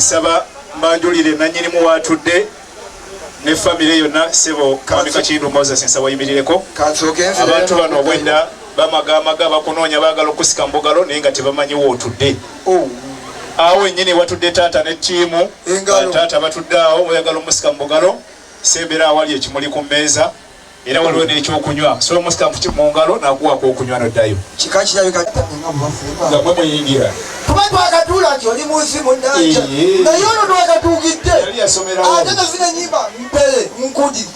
nsaba mbanjulire nannyinimu watudde ne famire yonna sebo Kamika Kindu Moses nsaba yimirireko abantu bano obwedda bamagamaga bakunoonya baagala okusika mbogalo naye nga tebamanyi wootudde awo ennyini watudde taata ne ttiimu taata batudde awo oyagala omusika mbogalo sembera awali ekimuli ku mmeeza era waliwo n'ekyokunywa so omusika mu ngalo nakuwako okunywa noddayo kika kirabika nga mwe muyingira kuba twakatuula nti oli munsi munnanja naye ono twakatuukidde ate tazina nyimba mpere nkudi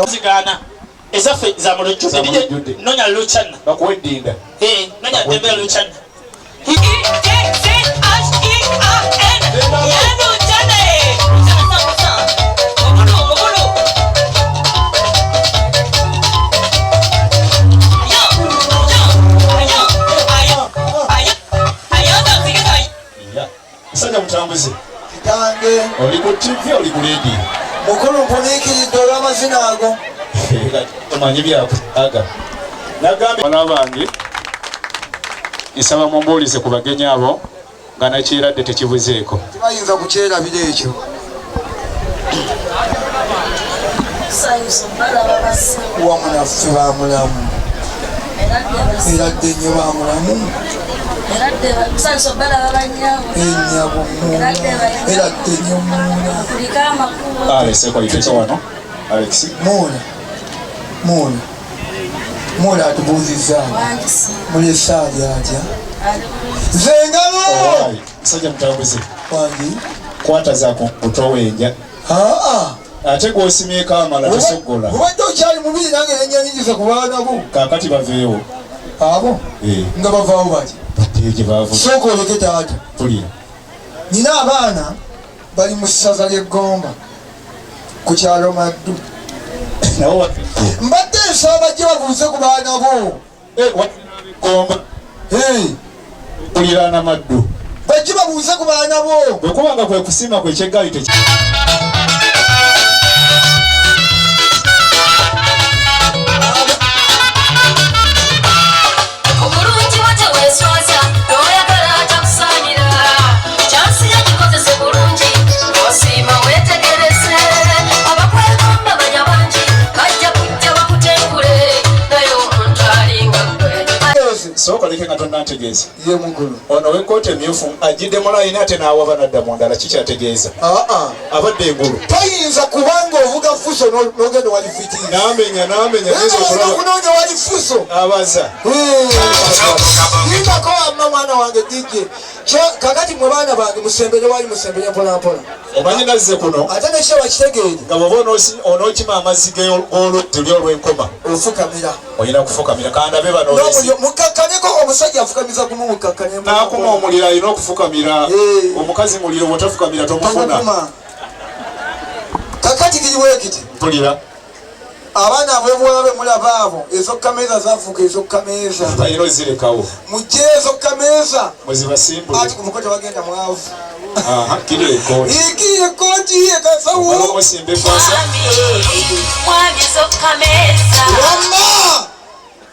zigana ezaffe za mulujjudde nije nonya luchana bakuweddinda nonya dembera luchana Sanja mutambuze kitange oli ku TV oli ku radio mukulu mpuniikiridde olw'amazina ago omanyi byakuaga nagambe bana bange nsaba mumbuulize ku bagenyi abo nga nakyeradde tekibuzeeko tebayinza kukyerabira ekyo wamunaffe bamulamu eradde nnyo bamulamu ennyabo eradde nnyo muuna aleseko yiteke wano Alex muuna atubuuzizaamu muli essaali atya zengalo musajja mutambuze wangi kwata zaako butowenja ate gw'osimyeko amala tosoggola obadde okyali mubiri nange nenyanyigiza ku baana bo kaakati baveewo abo nga bavaawo bati gye baavu sooka oleke taata tulira nina abaana bali mu ssaza ly'eggomba ku kyalo Maddu nawo mbadde nsaba bajje babuuze ku baana bo gomba kuliraana Maddu bajje babuuze ku baana bo bwe kubanga kwe kusiima kwe kyeggaali teki soka leke nga tonna ntegeeza ye mukulu ono w'ekkooti emyufu ajjidde mu layini ate n'awaba nadda mu ndala kikyategeeza abadde engulu toyinza kubanga ovuga fuso n'ogenda wali fiti n'amenya okunoonya wali fuso abaza yingako wamma mwana wange dijje kakati mwe baana bange musembere wali musembere mpolampola omanyi nazze kuno ate nekyewa kitegeere nga bwoba onookima amazzi g'oluddi lyo olw'enkoma ofukamira olina kufukamira kandabe bano mukakkaneko omusajja afukamiza gumu mukakkane n'akuma omuliro alina okufukamira omukazi muliro bw'otafukamira tomufuna kakati kiriweekiti mpulira abaana ab'obuwala be mulaba abo ezokkameeza zafuuka ezokkameeza balina ozirekawo mujje ezokkameeza mwezibasimbule ati ku muko tebagenda mwavu kiri ekkooti ikiri ekkooti ye kasawo omusimba ekwasa wamma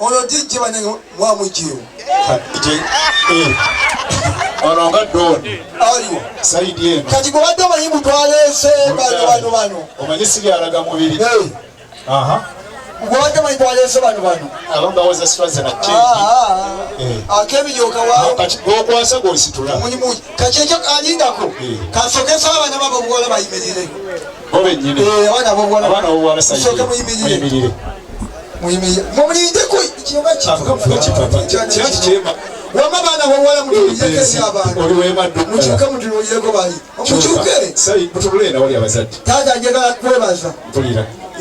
ono dijje banenge mwamujiwo ono nga dooni aliwo saidi eno kati gwe badde omanyi mutwaleese bano omanyi siri alaga mubiri gwe badde omanyi twaleese bano abamu bawoza sitwaze na ak'ebiryoka waawo kati gwokwasa gwositula mulimu kati ekyo alindako kansokesa abaana babo obuwala bayimirire bo bennyini abaana bobuwala soke muyimirire mumulindeko kiyoba wama baana bobuwala mutulireko abantu mukyuke mutulireko bali omukyuke taata njagala kwebaza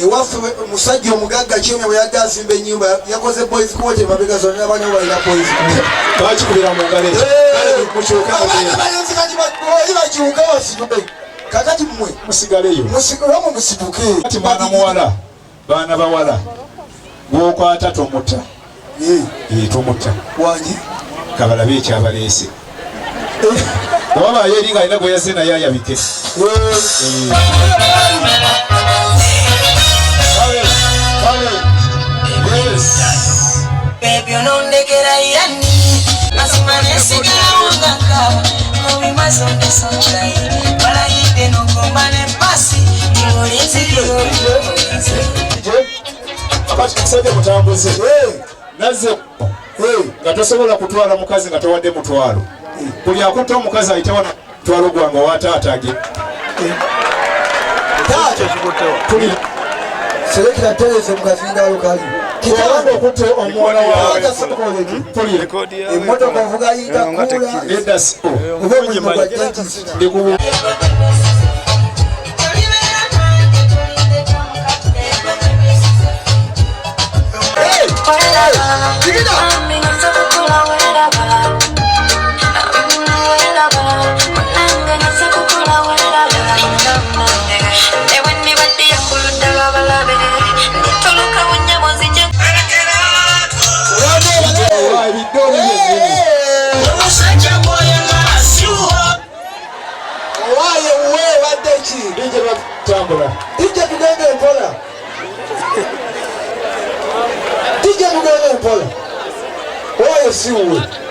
ewaffe omusajja omugagga kyomya bwe yadde azimba ennyumba yakoze boys court mabega zonna n'abaana bo balina boys bakikubira mu ngalo oli bakiwuka basitube kakati mmwe musigaleyo musigamu musituke kati mwana muwala baana bawala gwokwata tomutta tomutta wangi kabalabe ekyabaleese waba yeringa alina gwe yazina yayabike Baby, unondekera yani Masimane sigara wangaka Mami mazonde sonchai Wala hide nukumbane pasi akati kusajja mutambuze naze nga tosobola kutwala mukazi nga towadde mutwalo buli akutta omukazi ayitewa mutwalo gwange owa taatage selekera terese mukazindalo kali kitabanga okutte omuwala wawe emmotoka ovuga yita kula edasi Pola. Why is you?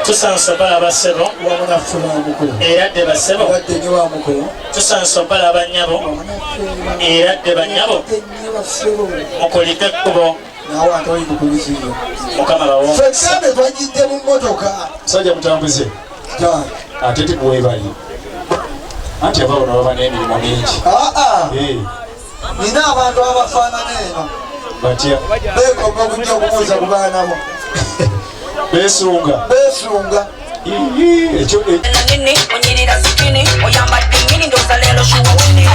Tusansobala abasebo era de basebo tusansobala abanyabo era de banyabo mukulike ekkubo mukama bawo Fekane twajidde mu mmotoka sajja mutambuze ate tikuweebayi anti abaawo nababa n'emirimu mingi nina abantu abafaanana eno batya beegomba okujja okubuuza ku baanabo beesunga ekyo nini onyirira sikini oyambadde nyini ndoza leero shuwa wini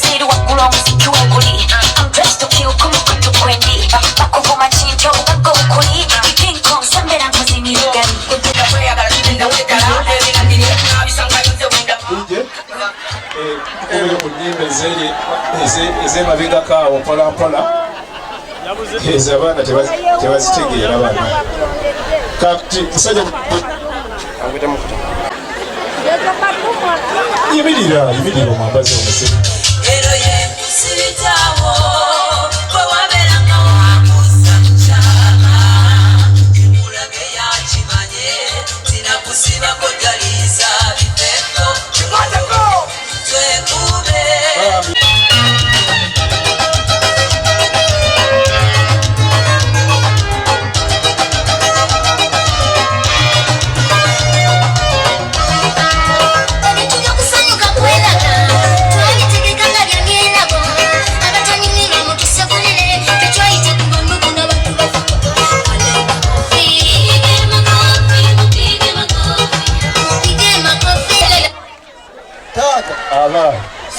ziri waggulu omuziki wenguli amdrestokiyukumukutu kwendi bakuvuma kintu obugagga obukuli ikinkong sembera nkuzimirigani kugenda kweyagala kigenda wegala oyo ku nnyimba ez'emabegako awo mpolampola ezo abaana tebazitegeera bana kati musajja yimirira omwambazi omuze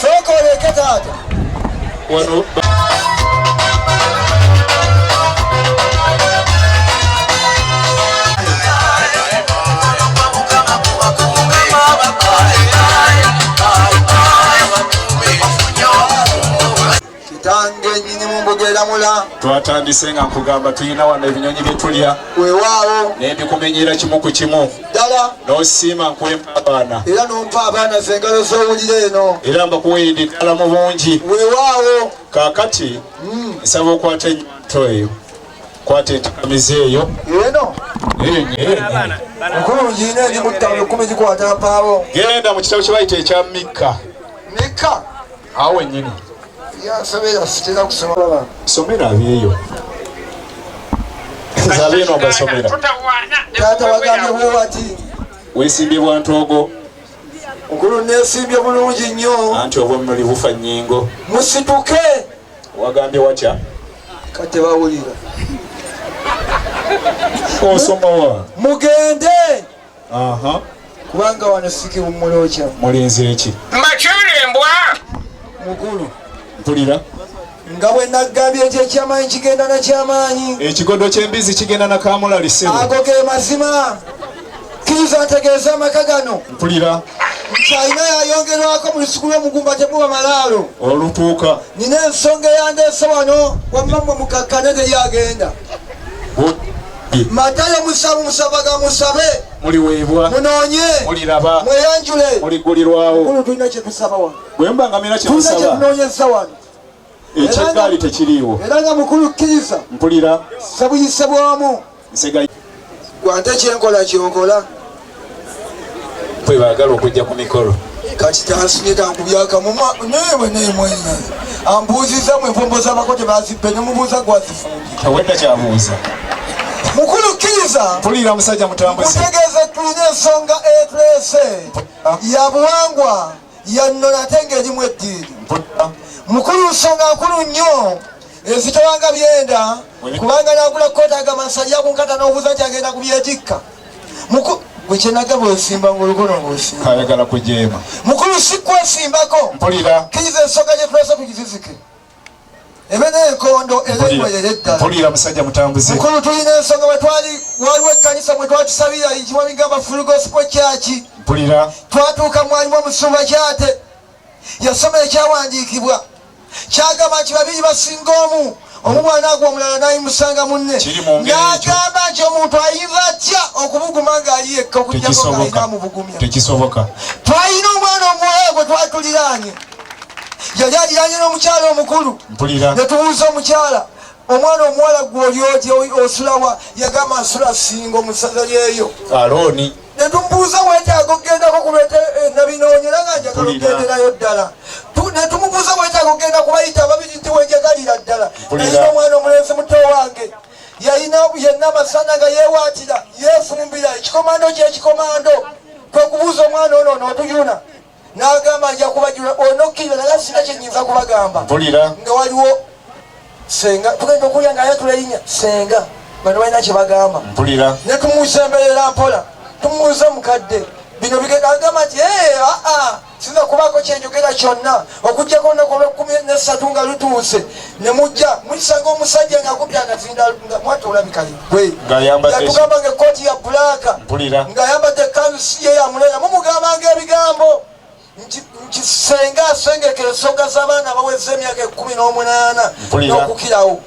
sokoleke taata wano kitange nyini mumbogera mula twatandise nga nkugamba tuyina wano ebinyonyi byetulya weewaawo nembikumenyera kimu ku kimu ddala n'osiima nkwempa abaana era nompa abaana zengalo z'owulira eno era mbakuweerindikala mu bungi weewaawo kaakati nsaba okwata ennyonto eyo kwata entakamizi eyo eno okulungi ina eri mu 5 gikwata mpaabo genda mu kitabo kye bayita ekya Mikka awo wennyini yasobera sitera kusoma somera abyeyo zabeeno ogasomera taata wagambye bwewati weesimbye bwantoogo mukulu nesimbye bulungi nnyo anti obwomuli bufa nnyingo musituke wagambye watya kati bawulira osomawa mugende aha kubanga wano siki mumulokya mulinze eki mbakirembwa mukulu mpulira nga bwe nagambye nti ekyamaanyi kigenda nakyamaanyi ekigodo ky'embizi kigenda nakamulalisebo ago ge mazima kkiriza ntegeeza amaka gano mpulira nkyalina yayongerwako mu lusuku lw'omugumba temuba malaalo olutuuka nina ensonga eyandeese wano wammammwe mukakkane teyagenda matayo musabu musabaga musabe muliweebwa munoonye muliraba mweyanjule muligulirwawo mukulu tulina kyetusaba wano bwe mba nga mina tulina kyetusaba kyetunoonyeza wano ekyeggaali tekiriiwo era nga mukulu kkiriza mpulira sabuyise bwamu nsega gwante kyenkola kyonkola bwe baagala okujja ku mikolo kati tansinye tankubyakamu newe nemwenya ambuuziza mwe empombo z'abako tebazippe nemubuuza gwazifumbye tewedda kyabuuza mukulu kkiriza mpulira musajja mutambuze kutegeeza tulina ensonga etulese ya buwangwa yanno nate ng'erimu eddiini mukulu nsonga nkulu nnyo ezitowanga byenda kubanga nagula kkoota agamasajja kunkata n'obuuza nti agenda kubyetikka bwekyenaga bwesimba ngaolukono ng'osimba ayagala kujeema mukulu si kwesimbako mpulira kkiriza ensonga gyetulese tugizizike ebe n'enkondo erenywerera eddala mpulira musajja mutambuze mukulu tulina ensonga waliwo ekkanisa mwe twatusabira yitibwa bigamba full gospel church mpulira twatuuka mwalimu omusumba kyate yasoma ekyawandiikibwa kyagamba nti babiri basinga omu mwana agwa omulala nayimusanga munne n'agamba nti omuntu ayinza atya okubuguma ng'ali yekka okujjako ng'alina amubugumya tekisoboka twalina omwana omuwala gwe twatuliraanye yali aliraanye n'omukyala omukulu mpulira ne tubuuza omukyala omwana omuwala gwe oli oti osulawa yagamba nsula singa omusaza lyeyo alooni netumubuuza wetaaga okugendako kuleeta nabinoonyera nga njagala okugenderayo ddala netumubuuza wetaaga okugenda kubayita ababiri nti wenjagalira ddala nayina omwana omulenzi muto wange yalina yenna amasana nga yeewaatira yeefumbira ekikomando kyekikomando kwekubuuza omwana ono nootuyuna n'agamba nja kubajula onokkiriza naye sina kyenyinza kubagamba nga waliwo senga tugenda okulya nga ayatula erinnya senga bano balina kyebagamba netumusemberera mpola tumuuza mukadde bino bigenda agamba nti sinza kubaako kyenjogera kyonna okujjako olunaku olw'13 nga lutuuse ne mujja mulisanga omusajja ng'akubye akazinda nga mwata olabikali bwe yatugamba nga ekooti ya bulaaka ng'ayambadde ekkanzu si ye yamuleera mumugambanga ebigambo nti senga asengeka ensonga z'abaana abaweza emyaka 18 n'okukirawo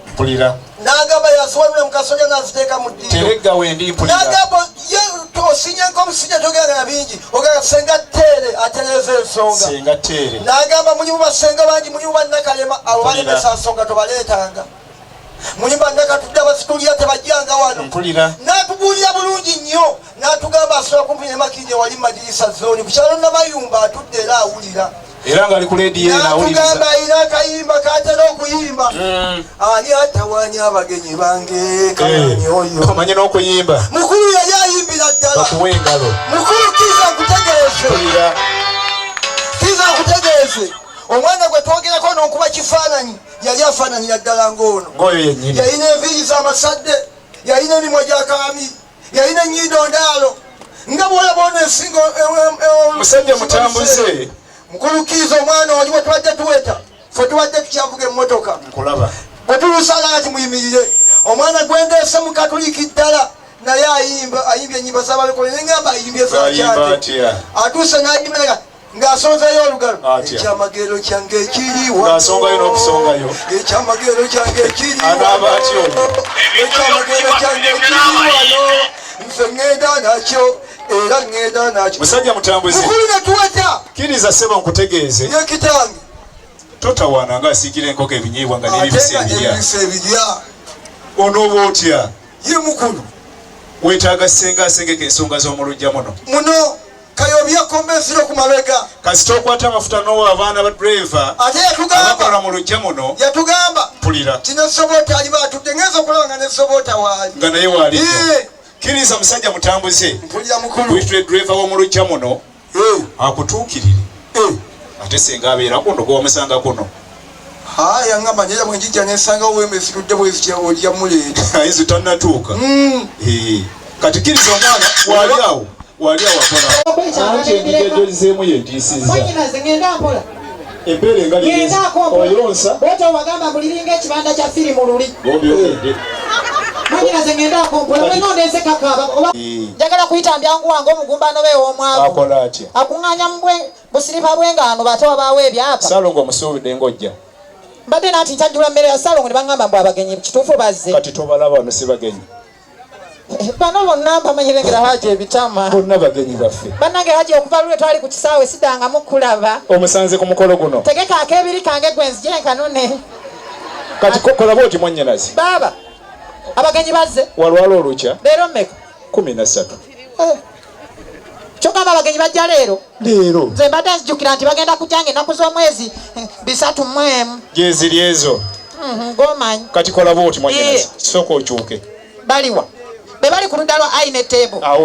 n'agamba yaziwanule mukasolya n'aziteeka mu ddiiro n'agamba osinyanka omusijja togeragana bingi ogamba senga tere atereeza ensonga n'agamba mulimu basenga bangi mulimu bannakalema abo balemesa nsonga tobaleetanga mulimu bannakatudde abasitulira tebajjanga wano n'atubuulira bulungi nnyo n'atugamba asobola kumpi ne makinje wali madirisa zooni ku kyalo namayumba atudde era awulira era nga ali ku leediyo n'atugamba alina akayimba katera okuyimba ani atawanya abagenyi bange kamanyi oyo kamanye n'okuyimba mukulu yali ayimbira ddala bakuwa engalo mukulu kiza nkutegeeze omwana gwe twogerako n'okuba kifaananyi yali afaananira ddala ng'ono yalina enviiri z'amasadde yalina emimwa gy'akaami yalina ennyindo ndaalo nga bwolaba ono ensingo musajja mutambuze mukulukiza omwana oli bwe tubadde tuweta fe tubadde tukyavuga emmotoka bwe tulusala ati muyimirire omwana gwendeese mu katuliki ddala naye ayimbye ennyimba z'abalokole neŋŋamba ayimbye zakyate atuuse n'ayimba ng'asonzayo olugalo ekyamagero kyange ekiriwa ekyamagero kyange ekiriwano ekyamagero kyange ekiriwano nze ŋŋenda nakyo era ŋŋenda nakyo musajja mutambuze mukulu ne tuweta kkiriza sebo nkutegeeze ye kitange totawaana nga asiikira enkoko ebinyiibwa nga n'ebibisi ebirya onooba otya ye mukulu weetaaga senga asengeka ensonga z'omulujja muno kayobya kombensiro ku mabega kasita okwata amafuta n'owa abaana ba driva ate abakola mu lujja muno yatugamba pulira tinesobota ali batudde ngenza okulaba nga nesobota waali nga naye waaliyo kkiriza musajja mutambuze mpulira mukulu witule driva w'omu lujja muno akutuukirire ate singa abeera kuno gwomusanga kuno haya ngamba njera mwenjija nesanga wemesitudde bwezitya olya muleeta izo tannatuuka kati kiriza omwana waliawo akola anti endiga gyolizeemu yentiisiza empeera engalioyonsa bwetyo wagamba buliringa ekibanda kya firimu luli njagala kuyita mbyangu wange omugumbano beew'omwavu akola atya akuŋŋaanya busiripa bw'engaano bw'ate wabaawo ebyapa salongo omusuubidde ng'ojja mbadde naati nkyajjula mmere ya salongo ne baŋŋamba mbw abagenyi kituufu bazze kati tobalaba wano si bagenyi bano bonna mpamanyirengera haji ebitama bonna bagenyi baffe bannange haji okuva lule twali ku kisaawe sidangamu kulaba omusanze ku mukolo guno tegeka akebiri kange gwe nzije nkanone kati kola bwoti mwannyinazi baaba abagenyi bazze walwala olukya leero mmeka 13 kyogamba abagenyi bajja leero nze mbadde nzijjukira nti bagenda kujjanga ennaku z'omwezi 31 gyeziri ezo gomanyi kati kola bwoti mwannyinazi sooka okyuke baliwa be bali ku ludda lwa aine table awo